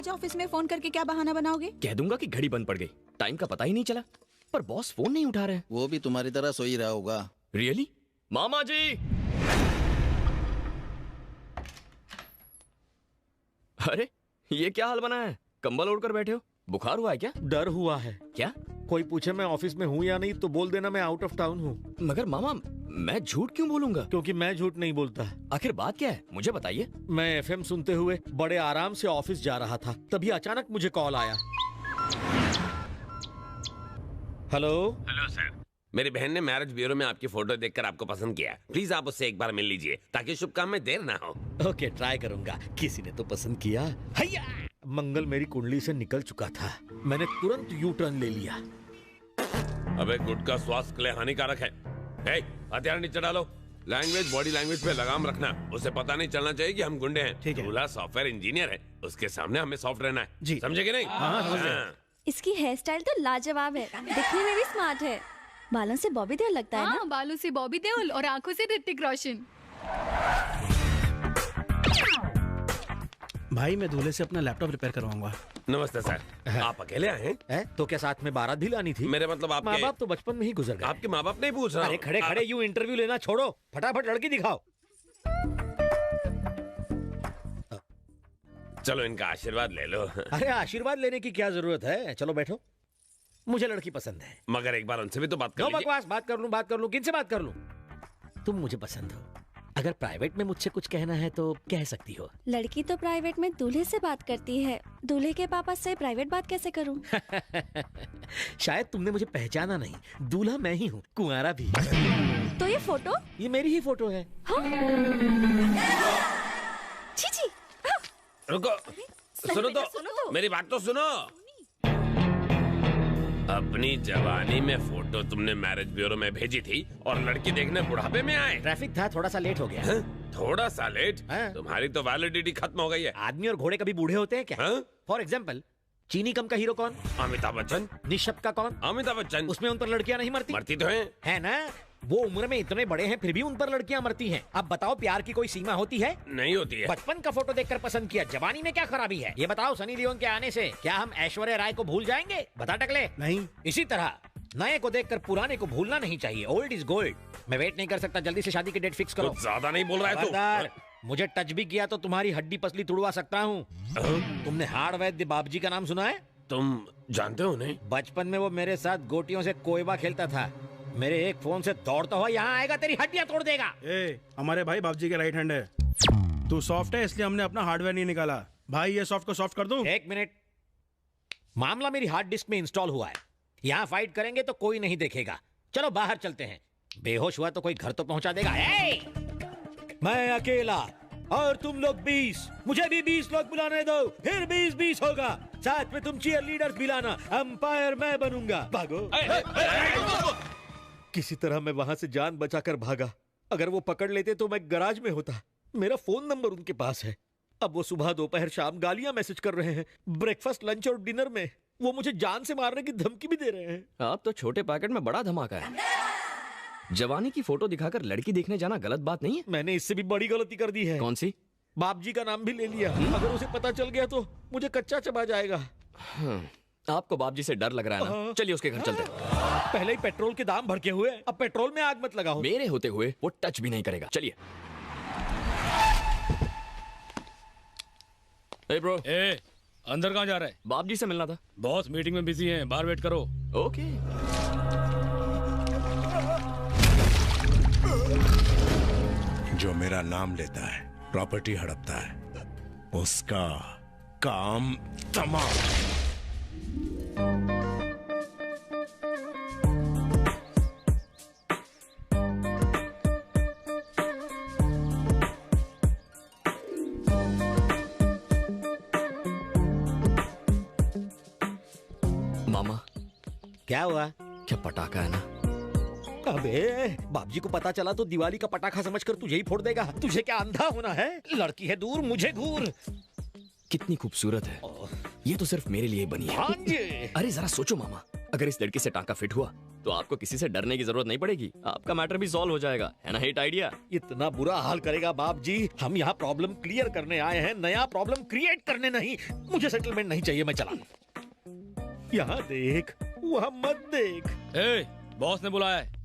आज ऑफिस में फोन करके क्या बहाना बनाओगे? कह दूंगा कि घड़ी बंद पड़ गई, टाइम का पता ही नहीं चला। पर बॉस फोन नहीं उठा रहे। वो भी तुम्हारी तरह सो ही रहा होगा। रियली? मामा जी! अरे ये क्या हाल बना है? कंबल ओढ़कर बैठे हो, बुखार हुआ है क्या? डर हुआ है। क्या? कोई पूछे मैं ऑफिस में हूँ या नहीं तो बोल देना मैं आउट ऑफ टाउन हूँ। मगर मामा मैं झूठ क्यों बोलूंगा? क्योंकि मैं झूठ नहीं बोलता। आखिर बात क्या है, मुझे बताइए। मैं एफएम सुनते हुए बड़े आराम से ऑफिस जा रहा था, तभी अचानक मुझे कॉल आया। हेलो हेलो सर, मेरी बहन ने मैरिज ब्यूरो में आपकी फोटो देखकर आपको पसंद किया। प्लीज आप उससे एक बार मिल लीजिए ताकि शुभ काम में देर ना हो। ओके, ट्राई करूंगा। किसी ने तो पसंद किया। हैया! मंगल मेरी कुंडली से निकल चुका था। मैंने तुरंत यू टर्न ले लिया। अबे गुटखा स्वास्थ्य के लिए हानिकारक है। हथियार नीचे डालो। लैंग्वेज बॉडी लैंग्वेज पे लगाम रखना। उसे पता नहीं चलना चाहिए कि हम गुंडे हैं। ठीक है। दूल्हा सॉफ्टवेयर इंजीनियर है, उसके सामने हमें सॉफ्ट रहना है। जी। समझे कि नहीं? हाँ, समझ गए। इसकी हेयर स्टाइल तो लाजवाब है, दिखने में भी स्मार्ट है। बालों से बॉबी देओल लगता है ना? बालों से बॉबी देओल और आंखों से ऋतिक रोशन। भाई मैं दूल्हे से अपना लैपटॉप रिपेयर करवाऊंगा। नमस्ते सर, आप अकेले आए हैं? तो क्या साथ में बारात भी लानी थी? मेरे मतलब माँ आपके बाप तो बचपन में ही गुजर गए। आपके माँ बाप नहीं पूछ रहा अरे हूँ। खड़े खड़े यूं इंटरव्यू लेना छोड़ो, फटाफट लड़की दिखाओ। चलो इनका आशीर्वाद ले लो। अरे आशीर्वाद लेने की क्या जरूरत है, चलो बैठो। मुझे लड़की पसंद है। मगर एक बार उनसे भी तो बात कर नो लीजिए। बकवास, बात कर लूं, किनसे बात कर लूं? तुम मुझे पसंद हो, अगर प्राइवेट में मुझसे कुछ कहना है तो कह सकती हो। लड़की तो प्राइवेट में दूल्हे से बात करती है, दूल्हे के पापा से प्राइवेट बात कैसे करूं? शायद तुमने मुझे पहचाना नहीं, दूल्हा मैं ही हूँ, कुंवारा भी। तो ये फोटो? ये मेरी ही फोटो है। छी। रुको, सुनो तो, मेरी बात तो सुनो। अपनी जवानी में फोटो तुमने मैरिज ब्यूरो में भेजी थी और लड़की देखने बुढ़ापे में आए। ट्रैफिक था, थोड़ा सा लेट हो गया। थोड़ा सा लेट? हाँ? तुम्हारी तो वैलिडिटी खत्म हो गई है। आदमी और घोड़े कभी बूढ़े होते हैं क्या? हाँ? फॉर एग्जाम्पल, चीनी कम का हीरो कौन? अमिताभ बच्चन। निशब का कौन? अमिताभ बच्चन। उसमें उन पर लड़कियां नहीं मरती? मरती तो हैं। है ना? वो उम्र में इतने बड़े हैं फिर भी उन पर लड़कियां मरती हैं। अब बताओ, प्यार की कोई सीमा होती है? नहीं होती है। बचपन का फोटो देखकर पसंद किया, जवानी में क्या खराबी है? ये बताओ, सनी लियोन के आने से क्या हम ऐश्वर्या राय को भूल जाएंगे? बता टकले। नहीं। इसी तरह नए को देखकर पुराने को भूलना नहीं चाहिए। Old is gold. मैं वेट नहीं कर सकता, जल्दी से शादी की डेट फिक्स करो। कुछ ज्यादा नहीं बोल रहा है तू। खबरदार, मुझे टच भी किया तो तुम्हारी हड्डी पसली तुड़वा सकता हूँ। तुमने हाड़ वैद्य बाबजी का नाम सुना है? तुम जानते हो नहीं? बचपन में वो मेरे साथ गोटियों से कोयबा खेलता था। मेरे एक फोन से दौड़ता हुआ यहाँ आएगा, तेरी हड्डियां तोड़ देगा। हमारे भाई बाबूजी के राइट हैंड है। तू सॉफ्ट है इसलिए हमने अपना हार्डवेयर नहीं निकाला। भाई ये सॉफ्ट को सॉफ्ट कर दूं? एक मिनट, मामला मेरी हार्ड डिस्क में इंस्टॉल हुआ है। यहाँ फाइट करेंगे तो कोई नहीं देखेगा। चलो बाहर चलते हैं। बेहोश हुआ तो कोई घर तो पहुंचा देगा। मैं अकेला और तुम लोग 20, मुझे भी 20 लोग बुलाने दो, फिर 20-20 होगा। साथ में तुम चीयर लीडर्स भी लाना, अंपायर मैं बनूंगा। भागो। किसी तरह मैं वहां से जान बचाकर भागा। अगर वो पकड़ लेते तो मैं गराज में होता। मेरा फोन नंबर उनके पास है। अब वो सुबह दोपहर शाम गालियां मैसेज कर रहे हैं। ब्रेकफास्ट लंच और डिनर में वो मुझे जान से मारने की धमकी भी दे रहे हैं। आप तो छोटे पैकेट में बड़ा धमाका है। जवानी की फोटो दिखाकर लड़की देखने जाना गलत बात नहीं है? मैंने इससे भी बड़ी गलती कर दी है। कौन सी? बापजी का नाम भी ले लिया। अगर उसे पता चल गया तो मुझे कच्चा चबा जाएगा। आपको बापजी से डर लग रहा है ना? चलिए उसके घर चलते हैं। पहले ही पेट्रोल के दाम भड़के हुए, अब पेट्रोल में आग मत लगाओ। मेरे होते हुए वो टच भी नहीं करेगा। चलिए। Hey bro, अंदर कहाँ जा रहा है? बापजी से मिलना था। बॉस मीटिंग में बिजी हैं, बाहर वेट करो। ओके। जो मेरा नाम लेता है, प्रॉपर्टी हड़पता है, उसका काम तमाम। मामा क्या हुआ? क्या पटाखा है ना? अबे बापजी को पता चला तो दिवाली का पटाखा समझकर तुझे ही फोड़ देगा। तुझे क्या अंधा होना है? लड़की है दूर, मुझे घूर। कितनी खूबसूरत है। ये तो सिर्फ मेरे लिए बनी है। हाँ जी। अरे जरा सोचो मामा, अगर इस लड़की से टांका फिट हुआ तो आपको किसी से डरने की जरूरत नहीं पड़ेगी, आपका मैटर भी सॉल्व हो जाएगा, है ना हिट आइडिया? इतना बुरा हाल करेगा बाप जी? हम यहाँ प्रॉब्लम क्लियर करने आए हैं, नया प्रॉब्लम क्रिएट करने नहीं। मुझे सेटलमेंट नहीं चाहिए, मैं चला। यहाँ देख, वहाँ मत देख। ए, बॉस ने बुलाया है।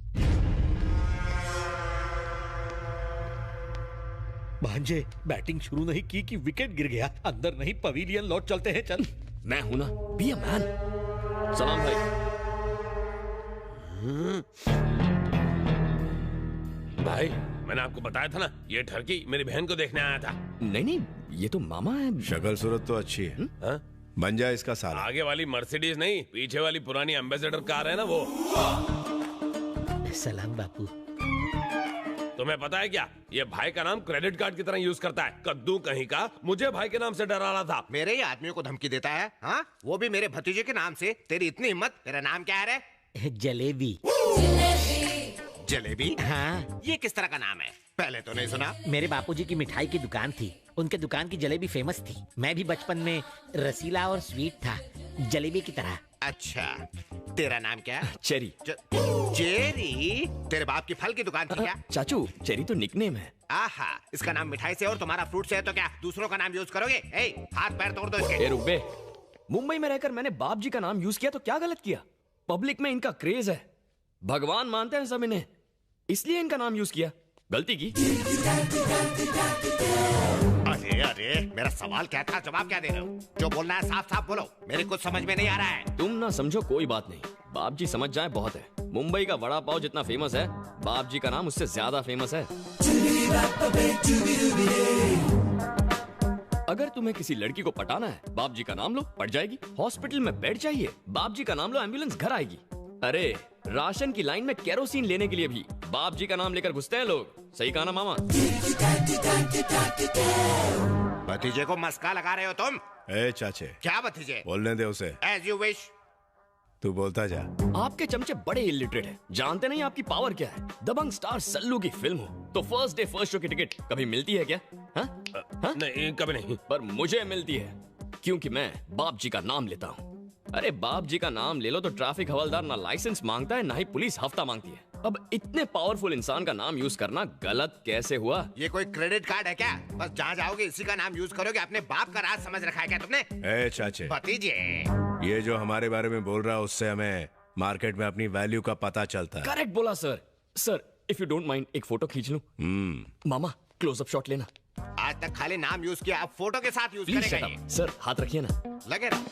भांजे, बैटिंग शुरू नहीं की कि विकेट गिर गया। अंदर नहीं, पवेलियन लौट चलते हैं। चल। मैं हूं ना, बी अ मैन। सलाम भाई। भाई मैंने आपको बताया था ना, ये ठरकी मेरी बहन को देखने आया था। नहीं नहीं, ये तो मामा है। शक्ल सूरत तो अच्छी है। हाँ? बन जाए इसका साला। आगे वाली मर्सिडीज नहीं, पीछे वाली पुरानी एम्बेसडर कार है ना वो। सलाम बापू। तुम्हें पता है क्या, ये भाई का नाम क्रेडिट कार्ड की तरह यूज करता है। कद्दू कहीं का मुझे भाई के नाम से डरा रहा था। मेरे ही आदमियों को धमकी देता है, हाँ? वो भी मेरे भतीजे के नाम से। तेरी इतनी हिम्मत? तेरा नाम क्या है रे? जलेबी। जलेबी? हाँ। ये किस तरह का नाम है? पहले तो नहीं सुना। मेरे बापूजी की मिठाई की दुकान थी, उनके दुकान की जलेबी फेमस थी। मैं भी बचपन में रसीला और स्वीट था, जलेबी की तरह। अच्छा, तेरा नाम क्या है? चेरी। चेरी? तेरे बाप की फल की दुकान थी क्या? चाचू, चेरी तो निकनेम है। आहा, इसका नाम मिठाई से और तुम्हारा फ्रूट से है, तो क्या दूसरों का नाम यूज करोगे? हाथ पैर तोड़ दो इसके। ए रुक बे, मुंबई में रहकर मैंने बाप जी का नाम यूज किया तो क्या गलत किया? पब्लिक में इनका क्रेज है, भगवान मानते हैं सब इन्हें, इसलिए इनका नाम यूज किया। गलती की। अरे अरे, मेरा सवाल क्या था, जवाब क्या दे रहे हो? जो बोलना है साफ साफ बोलो, मेरे कुछ समझ में नहीं आ रहा है। तुम ना समझो कोई बात नहीं, बाप जी समझ जाए बहुत है। मुंबई का वड़ा पाव जितना फेमस है, बाप जी का नाम उससे ज्यादा फेमस है। अगर तुम्हें किसी लड़की को पटाना है, बाप जी का नाम लो, पट जाएगी। हॉस्पिटल में बेड चाहिए, बाप जी का नाम लो, एम्बुलेंस घर आएगी। अरे राशन की लाइन में केरोसिन लेने के लिए भी बाप जी का नाम लेकर घुसते हैं लोग। सही कहा ना मामा? भतीजे को मस्का लगा रहे हो तुम? ए चाचे। क्या भतीजे? बोलने दे उसे। As you wish. तू बोलता जा। आपके चमचे बड़े इलिटरेट हैं, जानते नहीं आपकी पावर क्या है। दबंग स्टार सल्लू की फिल्म हो तो फर्स्ट डे फर्स्ट शो की टिकट कभी मिलती है क्या? हा? नहीं, कभी नहीं। पर मुझे मिलती है, क्योंकि मैं बाप जी का नाम लेता हूँ। अरे बाप जी का नाम ले लो तो ट्रैफिक हवलदार ना लाइसेंस मांगता है, ना ही पुलिस हफ्ता मांगती है। अब इतने पावरफुल इंसान का नाम यूज करना गलत कैसे हुआ? ये कोई क्रेडिट कार्ड है क्या? बस जहाँ जाओगे इसी का नाम यूज करोगे। अपने बाप का राज समझ रखा है क्या तुमने? ए चाचे, भतीजे, ये जो हमारे बारे में बोल रहा है उससे हमें मार्केट में अपनी वैल्यू का पता चलता है। करेक्ट बोला sir. Sir if you don't mind, एक फोटो खींच लूं? मामा क्लोजअप शॉट लेना। आज तक खाली नाम यूज किया, अब फोटो के साथ यूज प्लीज करेगा शट ये। अप। सर हाथ रखिए ना। लगे रहो।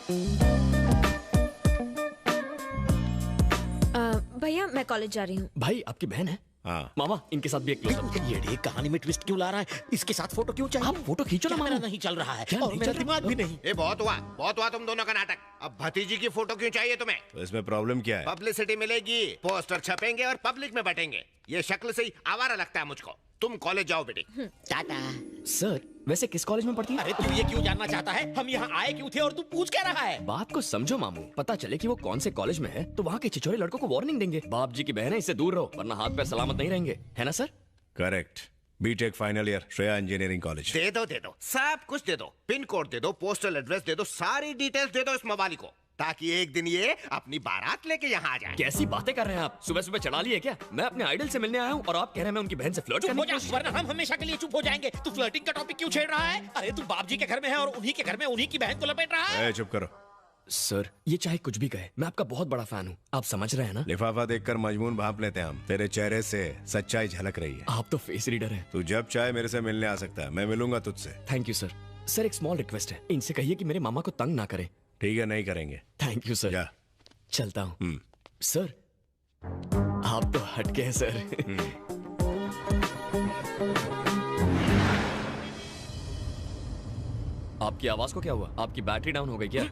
भैया मैं कॉलेज जा रही हूँ। भाई आपकी बहन है? हाँ। मामा इनके साथ भी एक क्लोजअप। ये कहानी में ट्विस्ट क्यों ला रहा है? इसके साथ फोटो क्यों चाहिए? आप फोटो खींचो ना मेरा मामा। नहीं चल रहा है क्या और नहीं मेरा चल रहा? दिमाग भी नहीं। ये बहुत हुआ तुम दोनों का नाटक। अब भतीजी की फोटो क्यों चाहिए तुम्हें? तो इसमें प्रॉब्लम क्या है? पब्लिसिटी मिलेगी, पोस्टर छपेंगे और पब्लिक में बटेंगे। ये शक्ल से ही आवारा लगता है मुझको। तुम कॉलेज जाओ बेटी। टाटा। सर वैसे किस कॉलेज में पढ़ती है? अरे तू ये क्यों जानना चाहता है? हम यहाँ आए क्यों थे और तू पूछ क्या रहा है? बात को समझो मामू, पता चले कि वो कौन से कॉलेज में है तो वहाँ के छिछोरे लड़कों को वार्निंग देंगे। बाप जी की बहन है, इससे दूर रहो वरना हाथ पैर सलामत नहीं रहेंगे, है ना sir? Correct. BTech final year, Shreya engineering college. दे दो सब कुछ दे दो। पिन कोड दे दो, पोस्टल एड्रेस दे दो, सारी डिटेल्स दे दो इस मवाली को, ताकि एक दिन ये अपनी बारात लेके यहाँ आ जाए। कैसी बातें कर रहे हैं आप? सुबह सुबह चढ़ा लिए क्या? मैं अपने आइडल से मिलने आया हूँ और आप कह रहे हैं मैं उनकी बहन से फ्लर्ट चुप हो करने जा, वरना हम हमेशा के लिए चुप हो जाएंगे। तू फ्लर्टिंग का टॉपिक क्यों छेड़ रहा है? अरे तू बाप जी के घर में है और उन्हीं के घर में उन्हीं की बहन को लपेट रहा है। चुप करो। सर ये चाहे कुछ भी कहे, मैं आपका बहुत बड़ा फैन हूँ, आप समझ रहे हैं ना? लिफाफा देखकर मजमून भांप लेते हैं हम। तेरे चेहरे से सच्चाई झलक रही है। आप तो फेस रीडर हैं। तू जब चाहे मेरे से मिलने आ सकता है, मैं मिलूंगा तुझसे। Thank you sir. सर एक स्मॉल रिक्वेस्ट है, इनसे कहिए कि मेरे मामा को तंग ना करें। ठीक है, नहीं करेंगे। Thank you sir. जा। चलता हूँ। सर आप तो हटके हैं सर। आपकी आवाज को क्या हुआ? आपकी बैटरी डाउन हो गई क्या?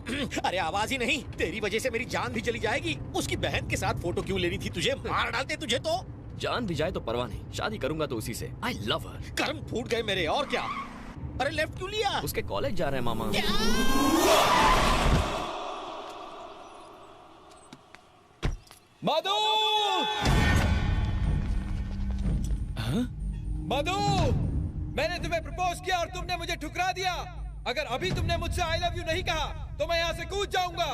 अरे आवाज ही नहीं, तेरी वजह से मेरी जान भी चली जाएगी। उसकी बहन के साथ फोटो क्यों लेनी थी तुझे? मार डालते तुझे तो। जान भी जाए तो परवाह नहीं, शादी करूंगा तो उसी से। आई लव हर। कर्म फूट गए मेरे, और क्या। अरे लेफ्ट क्यों लिया? उसके कॉलेज जा रहे हैं मामा। मधु! मधु! मैंने तुम्हें प्रपोज किया और तुमने मुझे ठुकरा दिया। अगर अभी तुमने मुझसे आई लव यू नहीं कहा तो मैं यहाँ से कूद जाऊंगा।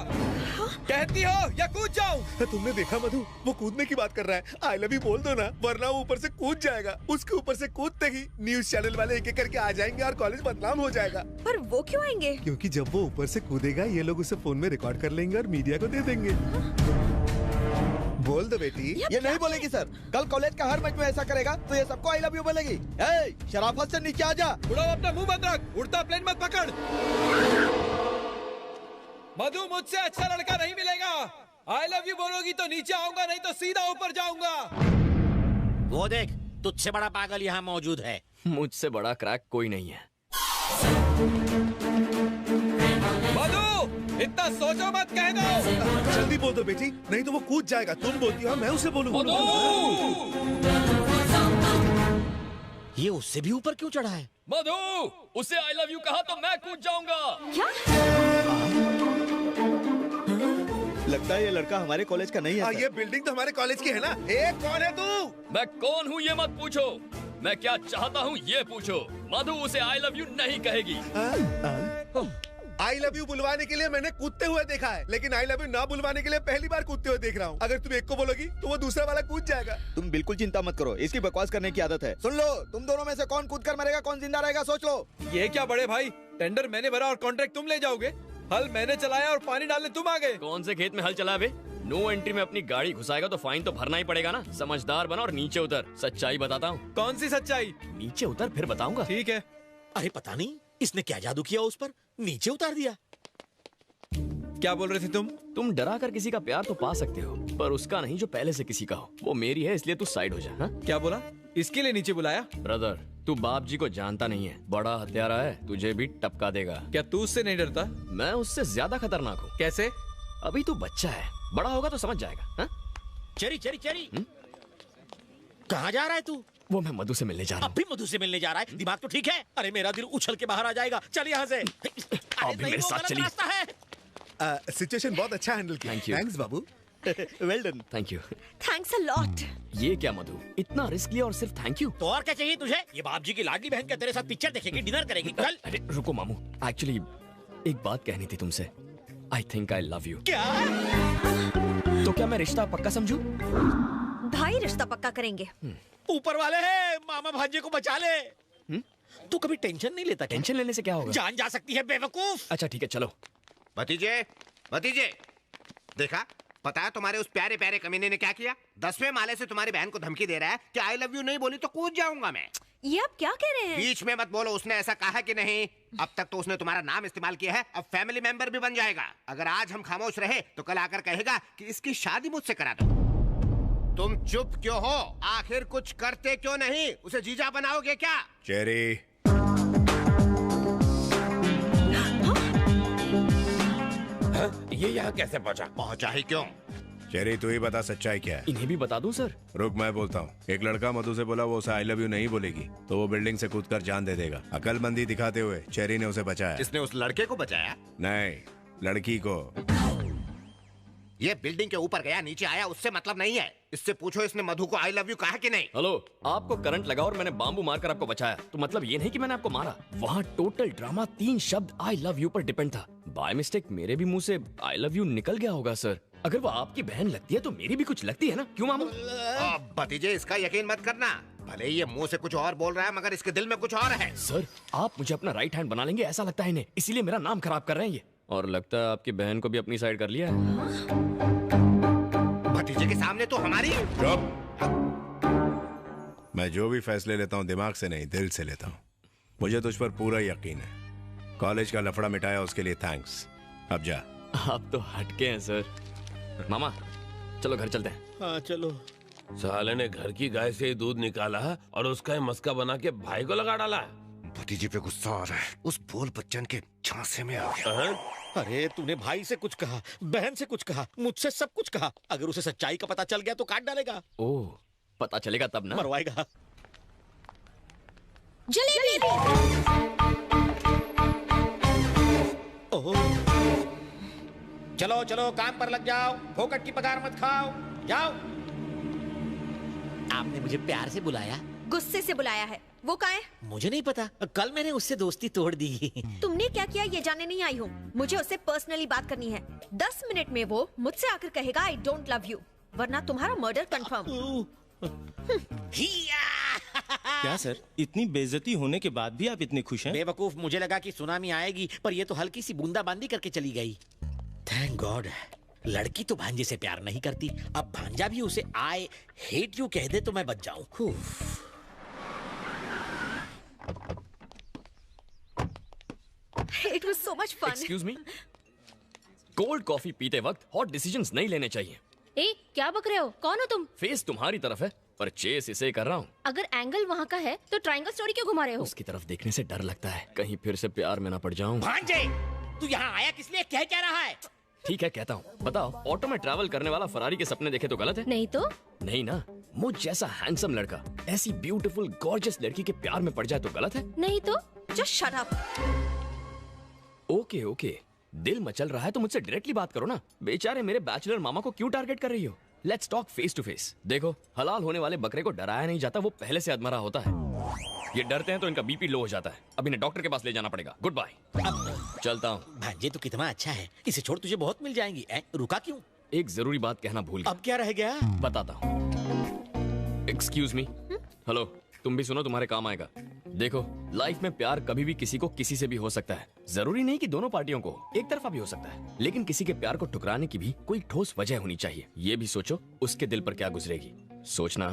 कहती हो या कूद जाऊं? तुमने देखा मधु, वो कूदने की बात कर रहा है। आई लव यू बोल दो ना, वरना वो ऊपर से कूद जाएगा। उसके ऊपर से कूदते ही न्यूज चैनल वाले एक एक करके आ जाएंगे और कॉलेज बदनाम हो जाएगा। पर वो क्यों आएंगे? क्योंकि जब वो ऊपर से कूदेगा ये लोग उसे फोन में रिकॉर्ड कर लेंगे और मीडिया को दे देंगे। बोल दो बेटी। ये नहीं बोलेगी सर। कल कॉलेज का हर मैच में ऐसा करेगा तो ये सबको आई लव यू बोलेगी। ए, शराफत से नीचे आ जा। उड़ो अपना मुंह बंद रख, उड़ता प्लेन मत पकड़। मधु, मुझसे अच्छा लड़का नहीं मिलेगा। आई लव यू बोलोगी तो नीचे आऊंगा, नहीं तो सीधा ऊपर जाऊंगा। वो देख, तुझसे बड़ा पागल यहाँ मौजूद है। मुझसे बड़ा क्रैक कोई नहीं है। मधु, इतना सोचो मत, कह दो। जल्दी बोल दो बेटी, नहीं तो वो कूद जाएगा। तुम बोलती हो मैं उसे बोलूंगा। ये उससे भी ऊपर क्यों चढ़ा है? मधु, उसे आई लव यू कहा तो मैं कूद जाऊंगा। क्या? लगता है ये लड़का हमारे कॉलेज का नहीं है। ये बिल्डिंग तो हमारे कॉलेज की है ना। ए, कौन है तू? मैं कौन हूँ ये मत पूछो, मैं क्या चाहता हूँ ये पूछो। मधु उसे आई लव यू नहीं कहेगी। आई लव यू बुलवाने के लिए मैंने कूदते हुए देखा है, लेकिन आई लव यू ना बुलवाने के लिए पहली बार कूदते हुए देख रहा हूँ। अगर तुम एक को बोलोगी तो वो दूसरा वाला कूद जाएगा। तुम बिल्कुल चिंता मत करो, इसकी बकवास करने की आदत है। सुन लो, तुम दोनों में से कौन कूदकर मरेगा, कौन जिंदा रहेगा, सोच लो। ये क्या बड़े भाई, टेंडर मैंने भरा और कॉन्ट्रैक्ट तुम ले जाओगे। हल मैंने चलाया और पानी डालने तुम आ गए। कौन से खेत में हल चला बे? नो एंट्री में अपनी गाड़ी घुसाएगा तो फाइन तो भरना ही पड़ेगा ना। समझदार बना और नीचे उतर। सच्चाई बताता हूँ। कौन सी सच्चाई? नीचे उतर फिर बताऊंगा। ठीक है। अरे पता नहीं इसने क्या जादू किया, उस पर नीचे उतार दिया। क्या बोल रहे थे तुम? तुम डरा कर किसी का प्यार तो पा सकते हो, पर उसका नहीं जो पहले से किसी का हो। वो मेरी है इसलिए तू साइड हो जा। हा? क्या बोला? इसके लिए नीचे बुलाया? ब्रदर, तू बाप जी को जानता नहीं है, बड़ा हत्यारा है, तुझे भी टपका देगा। क्या तू उससे नहीं डरता? मैं उससे ज्यादा खतरनाक हूँ। कैसे? अभी तू बच्चा है, बड़ा होगा तो समझ जाएगा। हा? चेरी चेरी चेरी, कहाँ जा रहा है तू? वो मैं मधु से मिलने जा रहा हूँ। अब भी मधु से मिलने जा रहा है? दिमाग तो ठीक है? अरे मेरा दिल उछल के बाहर आ जाएगा। चल यहाँ से। अभी मेरे साथ चलिए। रास्ता है। सिचुएशन बहुत अच्छा हैंडल किया। Thanks Babu. Well done. Thank you. Thanks a lot. ये क्या मधु, इतना रिस्क लिया और सिर्फ थैंक यू? तो और क्या चाहिए तुझे? ये बाप जी की लाडली बहन क्या तेरे साथ पिक्चर देखेगी, डिनर करेगी? चल। अरे रुको मामू, एक्चुअली एक बात कहनी थी तुमसे। I think I love you. क्या? तो क्या मैं रिश्ता पक्का समझूं? भाई रिश्ता पक्का करेंगे। ऊपर वाले है, मामा भांजे को बचा ले। तू कभी टेंशन नहीं लेता? टेंशन लेने से क्या होगा? जान जा सकती है बेवकूफ। अच्छा ठीक है, चलो। भतीजे, भतीजे, देखा? पता है तुम्हारे उस प्यारे प्यारे कमीने ने क्या किया? 10वें माले से तुम्हारी बहन को धमकी दे रहा है कि आई लव यू नहीं बोली तो कूद जाऊंगा मैं। ये आप क्या कह रहे हैं? बीच में मत बोलो, उसने ऐसा कहा कि नहीं? अब तक तो उसने तुम्हारा नाम इस्तेमाल किया है, अब फैमिली मेंबर भी बन जाएगा। अगर आज हम खामोश रहे तो कल आकर कहेगा कि इसकी शादी मुझसे करा दो। तुम चुप क्यों हो? आखिर कुछ करते क्यों नहीं? उसे जीजा बनाओगे क्या? चेरी, ये यहाँ कैसे पहुँचा? पहुँचा ही क्यों? चेरी तू ही बता सच्चाई क्या है। इन्हें भी बता दूं सर? रुक, मैं बोलता हूँ। एक लड़का मधु से बोला वो उसे आई लव यू नहीं बोलेगी तो वो बिल्डिंग से कूदकर जान दे देगा। अकलमंदी दिखाते हुए चेरी ने उसे बचाया। इसने उस लड़के को बचाया? नहीं, लड़की को। ये बिल्डिंग के ऊपर गया नीचे आया उससे मतलब नहीं है। इससे पूछो इसने मधु को आई लव यू कहा कि नहीं। हेलो, आपको करंट लगा और मैंने बाम्बू मारकर आपको बचाया, तो मतलब ये नहीं कि मैंने आपको मारा। वहाँ टोटल ड्रामा 3 शब्द आई लव यू पर डिपेंड था। बाय मिस्टेक मेरे भी मुंह से आई लव यू निकल गया होगा सर। अगर वो आपकी बहन लगती है तो मेरी भी कुछ लगती है ना, क्यों मामू? भतीजे इसका यकीन मत करना, भले ही ये मुंह से कुछ और बोल रहा है मगर इसके दिल में कुछ और है। सर आप मुझे अपना राइट हैंड बना लेंगे ऐसा लगता है इन्हें, इसीलिए मेरा नाम खराब कर रहे हैं ये। और लगता है आपकी बहन को भी अपनी साइड कर लिया है। भतीजे के सामने तो हमारी। मैं जो भी फैसले लेता हूँ दिमाग से नहीं दिल से लेता हूँ। मुझे तुझ पर पूरा यकीन है। कॉलेज का लफड़ा मिटाया उसके लिए थैंक्स। अब जा। आप तो हटके हैं सर। मामा चलो घर चलते हैं। हाँ चलो। साले ने घर की गाय से ही दूध निकाला और उसका ही मस्का बना के भाई को लगा डाला। भतीजे पे गुस्सा आ रहा है, उस बोल बच्चन के झांसे में आ गया। अरे तूने भाई से कुछ कहा, बहन से कुछ कहा, मुझसे सब कुछ कहा। अगर उसे सच्चाई का पता चल गया तो काट डालेगा। ओह, पता चलेगा तब ना? मरवाएगा। जलेबी। ओह, चलो चलो काम पर लग जाओ, फोकट की पगार मत खाओ, जाओ। आपने मुझे प्यार से बुलाया? गुस्से से बुलाया है। वो कहाँ है? मुझे नहीं पता, कल मैंने उससे दोस्ती तोड़ दी। तुमने क्या किया ये जानने नहीं आई हूँ। मुझे उससे पर्सनली बात करनी है। 10 मिनट में वो मुझसे आकर कहेगा आई डोंट लव यू, वरना तुम्हारा मर्डर कंफर्म। क्या सर, इतनी बेइज्जती होने के बाद भी आप इतने खुश हैं? बेवकूफ, मुझे लगा कि सुनामी आएगी, पर ये तो हल्की सी बूंदाबांदी करके चली गई। Thank God. लड़की तो भांजे से प्यार नहीं करती, अब भांजा भी उसे आई हेट यू कह दे तो मैं बच जाऊं। It was so much fun. Excuse me, cold coffee पीते वक्त हॉट डिसीजंस नहीं लेने चाहिए। ए, क्या बक रहे हो? कौन हो तुम? फेस तुम्हारी तरफ है पर चेस इसे कर रहा हूँ। अगर एंगल वहाँ का है तो ट्रायंगल स्टोरी क्यों घुमा रहे हो? उसकी तरफ देखने से डर लगता है, कहीं फिर से प्यार में ना पड़ जाऊं। भांजे, तू यहाँ आया किस लिए? कह क्या रहा है? ठीक है कहता हूँ। बताओ, ऑटो में ट्रैवल करने वाला फरारी के सपने देखे तो गलत है? नहीं तो? नहीं ना। मुझ जैसा हैंडसम लड़का ऐसी ब्यूटीफुल गॉर्जियस लड़की के प्यार में पड़ जाए तो गलत है? नहीं तो? Just shut up. Okay okay, दिल मचल रहा है तो मुझसे डायरेक्टली बात करो ना। बेचारे मेरे बैचलर मामा को क्यों टारगेट कर रही हो? Let's talk face to face. देखो, हलाल होने वाले बकरे को डराया नहीं जाता, वो पहले से अधमरा होता है। ये डरते हैं तो इनका बीपी लो हो जाता है। अब इन्हें डॉक्टर के पास ले जाना पड़ेगा। गुड बाय, चलता हूँ। भांजे तो कितना अच्छा है, इसे छोड़ तुझे बहुत मिल जाएंगी। रुका क्यों? एक जरूरी बात कहना भूल गया। अब क्या रह गया? बताता हूँ। एक्सक्यूज मी, हेलो, तुम भी सुनो, तुम्हारे काम आएगा। देखो, लाइफ में प्यार कभी भी किसी को किसी से भी हो सकता है। जरूरी नहीं कि दोनों पार्टियों को, एक तरफा भी हो सकता है। लेकिन किसी के प्यार को ठुकराने की भी कोई ठोस वजह होनी चाहिए। ये भी सोचो उसके दिल पर क्या गुजरेगी। सोचना।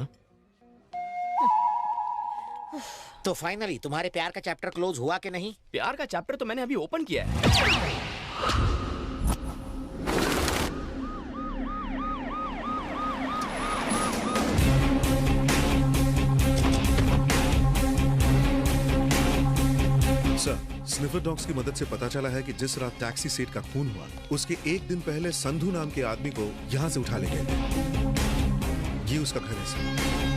तो फाइनली तुम्हारे प्यार का चैप्टर क्लोज हुआ कि नहीं? प्यार का चैप्टर तो मैंने अभी ओपन किया है। सर, स्निफर डॉग्स की मदद से पता चला है कि जिस रात टैक्सी सेठ का खून हुआ, उसके एक दिन पहले संधू नाम के आदमी को यहाँ से उठा ले गए थे। ये उसका घर है सर।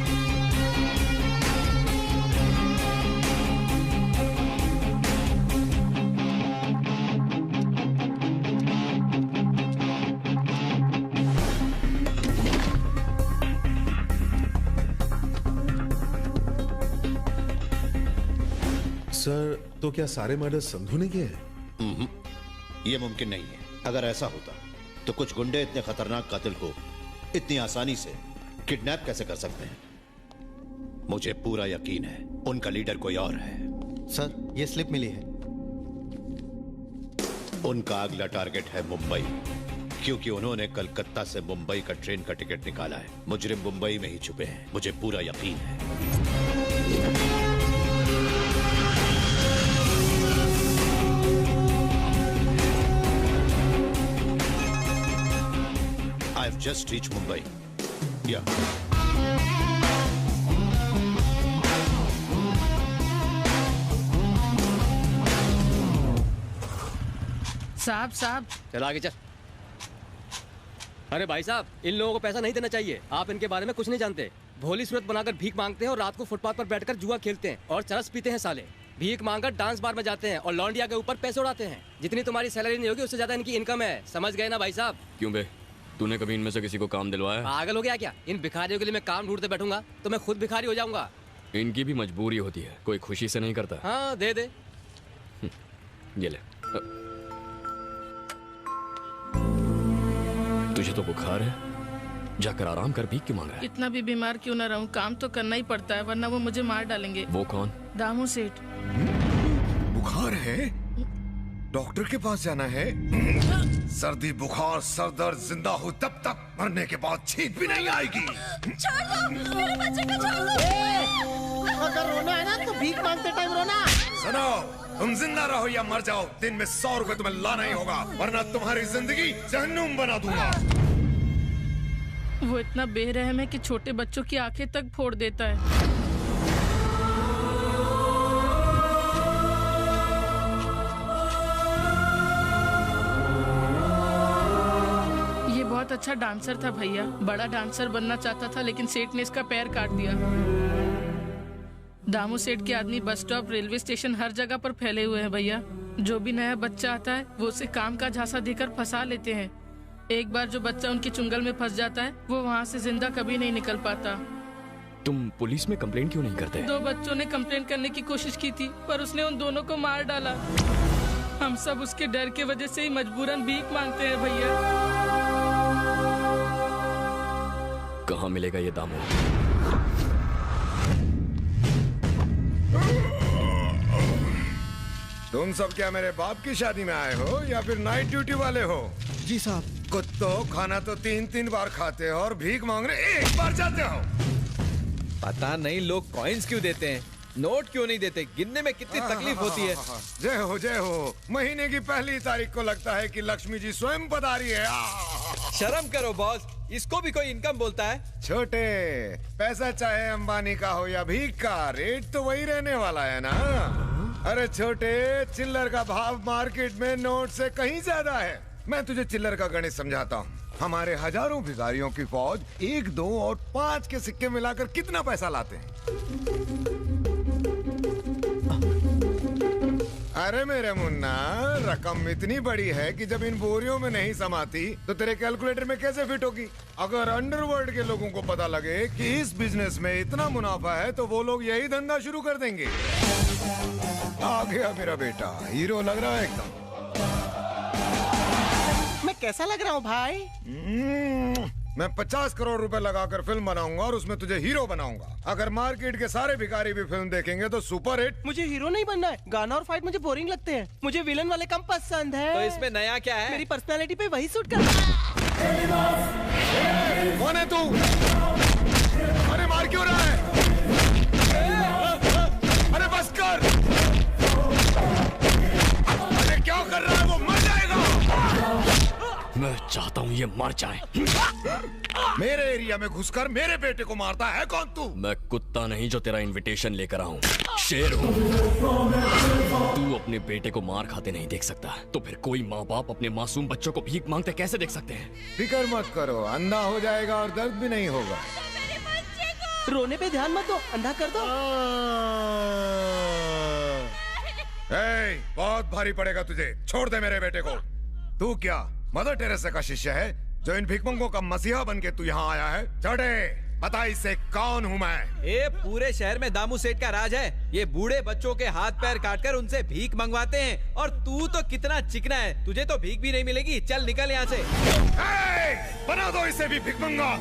सर, तो क्या सारे मर्डर संधू ने किए हैं? ये मुमकिन नहीं है। अगर ऐसा होता तो कुछ गुंडे इतने खतरनाक कातिल को इतनी आसानी से किडनैप कैसे कर सकते हैं? मुझे पूरा यकीन है उनका लीडर कोई और है। सर, ये स्लिप मिली है। उनका अगला टारगेट है मुंबई, क्योंकि उन्होंने कलकत्ता से मुंबई का ट्रेन का टिकट निकाला है। मुजरिम मुंबई में ही छुपे हैं, मुझे पूरा यकीन है। I've just reached Mumbai. Yeah. साहब चल आगे चल। अरे भाई साहब, इन लोगों को पैसा नहीं देना चाहिए। आप इनके बारे में कुछ नहीं जानते। भोली सूरत बनाकर भीख मांगते हैं और रात को फुटपाथ पर बैठकर जुआ खेलते हैं और चरस पीते हैं साले। भीख मांगकर डांस बार में जाते हैं और लौंडिया के ऊपर पैसे उड़ाते हैं। जितनी तुम्हारी सैलरी नहीं होगी उससे ज्यादा इनकी इनकम है। समझ गए ना भाई साहब? क्यों बे, तूने कभी इनमें से किसी को काम दिलवाया? पागल हो गया क्या? इन भिखारियों के लिए मैं काम ढूंढते बैठूंगा तो मैं खुद भिखारी हो जाऊंगा। इनकी भी मजबूरी होती है, कोई खुशी से नहीं करता। हाँ दे दे। ये ले। तुझे तो बुखार है, जाकर आराम कर। भीख क्यों मांग रहा है? इतना भी बीमार क्यों ना रहूं, काम तो करना ही पड़ता है, वरना वो मुझे मार डालेंगे। वो कौन? दामू सेठ। बुखार है? डॉक्टर के पास जाना है? सर्दी, बुखार, सर दर्द, जिंदा हो तब तक, मरने के बाद छींक भी नहीं आएगी। छोड़ दो, मेरे बच्चे को छोड़ दो। अगर रोना है ना तो भीख मांगते टाइम रोना। सुनो, तुम जिंदा रहो या मर जाओ, दिन में 100 रुपए तुम्हें लाना ही होगा, वरना तुम्हारी जिंदगी जहन्नुम बना दूंगा। वो इतना बेरहम है कि छोटे बच्चों की आंखें तक फोड़ देता है। ये बहुत अच्छा डांसर था भैया, बड़ा डांसर बनना चाहता था, लेकिन सेठ ने इसका पैर काट दिया। दामू सेठ के आदमी बस स्टॉप, रेलवे स्टेशन, हर जगह पर फैले हुए हैं भैया। जो भी नया बच्चा आता है वो उसे काम का झांसा देकर फंसा लेते हैं। एक बार जो बच्चा उनकी चुंगल में फंस जाता है वो वहाँ से जिंदा कभी नहीं निकल पाता। तुम पुलिस में कंप्लेंट क्यों नहीं करते? 2 बच्चों ने कंप्लेंट करने की कोशिश की थी, पर उसने उन दोनों को मार डाला। हम सब उसके डर के वजह से ही मजबूरन भीख मांगते हैं भैया। कहाँ मिलेगा ये दामू? तुम सब क्या मेरे बाप की शादी में आए हो या फिर नाइट ड्यूटी वाले हो? जी साहब। कुत्तो, खाना तो 3-3 बार खाते हो और भीख मांगने 1 बार जाते हो। पता नहीं लोग कॉइन्स क्यों देते हैं, नोट क्यों नहीं देते? गिनने में कितनी तकलीफ होती है। जय हो जय हो। महीने की पहली तारीख को लगता है कि लक्ष्मी जी स्वयं पधारी है। शर्म करो बॉस, इसको भी कोई इनकम बोलता है? छोटे, पैसा चाहे अंबानी का हो या भीख का, रेट तो वही रहने वाला है ना। अरे छोटे, चिल्लर का भाव मार्केट में नोट से कहीं ज्यादा है। मैं तुझे चिल्लर का गणित समझाता हूँ। हमारे हजारों भिखारियों की फौज 1, 2 और 5 के सिक्के मिलाकर कितना पैसा लाते हैं? अरे मेरे मुन्ना, रकम इतनी बड़ी है कि जब इन बोरियों में नहीं समाती तो तेरे कैलकुलेटर में कैसे फिट होगी? अगर अंडरवर्ल्ड के लोगों को पता लगे कि इस बिजनेस में इतना मुनाफा है तो वो लोग यही धंधा शुरू कर देंगे। आ गया मेरा बेटा, हीरो लग रहा है एकदम। मैं कैसा लग रहा हूँ भाई? मैं 50 करोड़ रुपए लगाकर फिल्म बनाऊंगा और उसमें तुझे हीरो बनाऊंगा। अगर मार्केट के सारे भिखारी भी फिल्म देखेंगे तो सुपर हिट। मुझे हीरो नहीं बनना है, गाना और फाइट मुझे बोरिंग लगते हैं। मुझे विलन वाले कम पसंद है। तो इसमें नया क्या है? मेरी पर्सनालिटी पे वही सूट करता है। कौन है तू? अरे मार क्यों रहा है? अरे बस कर। अरे क्या कर रहा है? वो मर जाएगा। मैं चाहता हूँ ये मर जाए। मेरे एरिया में घुसकर मेरे बेटे को मारता है कौन तू? मैं कुत्ता नहीं जो तेरा इनविटेशन लेकर आऊं, शेर हूँ। तू अपने बेटे को मार खाते नहीं देख सकता, तो फिर कोई माँ बाप अपने मासूम बच्चों को भीख मांगते कैसे देख सकते हैं? फिक्र मत करो, अंधा हो जाएगा और दर्द भी नहीं होगा। रोने पे ध्यान मत दो, अंधा कर दो। बहुत भारी पड़ेगा तुझे, छोड़ दे मेरे बेटे को। तू क्या मदर टेरेसा का शिष्य है जो इन भिखमंगों का मसीहा बन के तू यहाँ आया है? चढ़े, बता इससे कौन हूँ मैं? ये पूरे शहर में दामू सेठ का राज है। ये बूढ़े बच्चों के हाथ पैर काटकर उनसे भीख मंगवाते हैं। और तू तो कितना चिकना है, तुझे तो भीख भी नहीं मिलेगी। चल निकल यहाँ से। बना दो इसे भी भिखमंगा।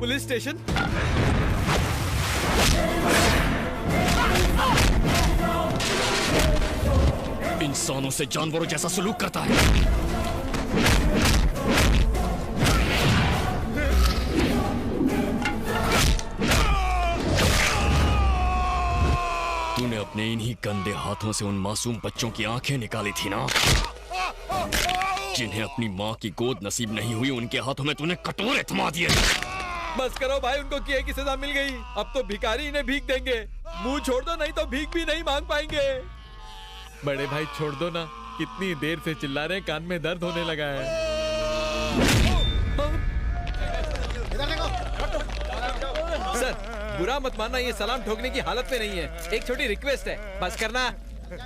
Police station. इंसानों से जानवरों जैसा सलूक करता है। तूने अपने इन्हीं गंदे हाथों से उन मासूम बच्चों की आंखें निकाली थी ना, जिन्हें अपनी माँ की गोद नसीब नहीं हुई। उनके हाथों में तूने कटोरे थमा दिए। बस करो भाई, उनको किए की सजा मिल गई। अब तो भिखारी इन्हें भीख देंगे। मुंह छोड़ दो, नहीं तो भीख भी नहीं मांग पाएंगे। बड़े भाई छोड़ दो ना, कितनी देर से चिल्ला रहे हैं, कान में दर्द होने लगा है। इधर देखो। सर बुरा मत मानना, ये सलाम ठोकने की हालत में नहीं है। एक छोटी रिक्वेस्ट है, बस करना।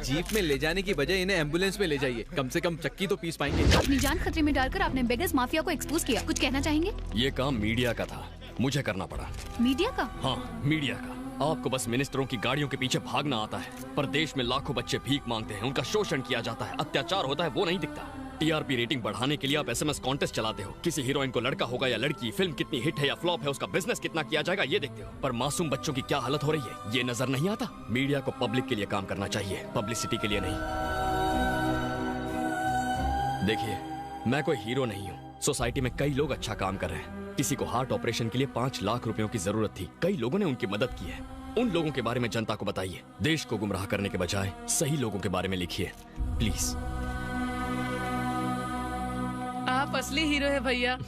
जीप में ले जाने की बजाय इन्हें एम्बुलेंस में ले जाइए, कम से कम चक्की तो पीस पाएंगे। अपनी जान खतरे में डालकर आपने बेगर्स माफिया को एक्सपोज किया, कुछ कहना चाहेंगे? ये काम मीडिया का था, मुझे करना पड़ा। मीडिया का? हाँ, मीडिया का। आपको बस मिनिस्टरों की गाड़ियों के पीछे भागना आता है, पर देश में लाखों बच्चे भीख मांगते हैं, उनका शोषण किया जाता है, अत्याचार होता है, वो नहीं दिखता। टीआरपी रेटिंग बढ़ाने के लिए आप एसएमएस कॉन्टेस्ट चलाते हो। किसी हीरोइन को लड़का होगा या लड़की, फिल्म कितनी हिट है या फ्लॉप है, उसका बिजनेस कितना किया जाएगा ये देखते हो। पर मासूम बच्चों की क्या हालत हो रही है ये नजर नहीं आता। मीडिया को पब्लिक के लिए काम करना चाहिए, पब्लिसिटी के लिए नहीं। देखिए, मैं कोई हीरो नहीं हूँ। सोसाइटी में कई लोग अच्छा काम कर रहे हैं। किसी को हार्ट ऑपरेशन के लिए 5 लाख रुपयों की जरूरत थी, कई लोगों ने उनकी मदद की है। उन लोगों के बारे में जनता को बताइए। देश को गुमराह करने के बजाय सही लोगों के बारे में लिखिए, प्लीज। आप असली हीरो है भैया।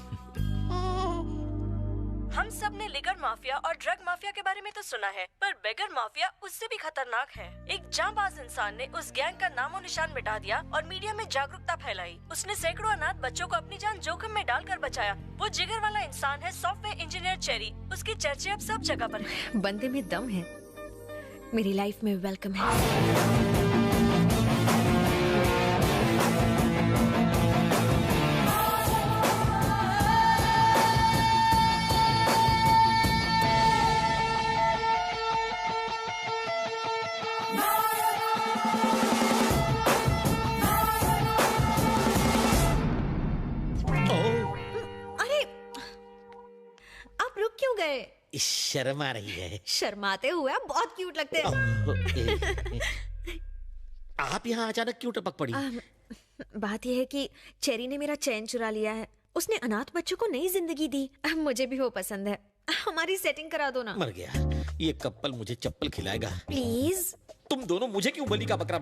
हम सब ने लिकर माफिया और ड्रग माफिया के बारे में तो सुना है, पर बेगर माफिया उससे भी खतरनाक है। एक जांबाज इंसान ने उस गैंग का नामो निशान मिटा दिया और मीडिया में जागरूकता फैलाई। उसने सैकड़ों अनाथ बच्चों को अपनी जान जोखिम में डालकर बचाया। वो जिगर वाला इंसान है सॉफ्टवेयर इंजीनियर चेरी। उसकी चर्चे अब सब जगह पर है। बंदे में दम है, मेरी लाइफ में वेलकम है। शर्मा रही है। शर्माते हुए आप बहुत क्यूट लगते हैं। आप यहाँ अचानक क्यों टपक पड़ी? बात यह है कि चेरी ने मेरा चैन चुरा लिया है। उसने अनाथ बच्चों को नई जिंदगी दी। मुझे भी वो पसंद है। हमारी सेटिंग करा दो ना। मर गया, ये कपल मुझे चप्पल खिलाएगा। प्लीज। तुम दोनों मुझे क्यों बलि का बकरा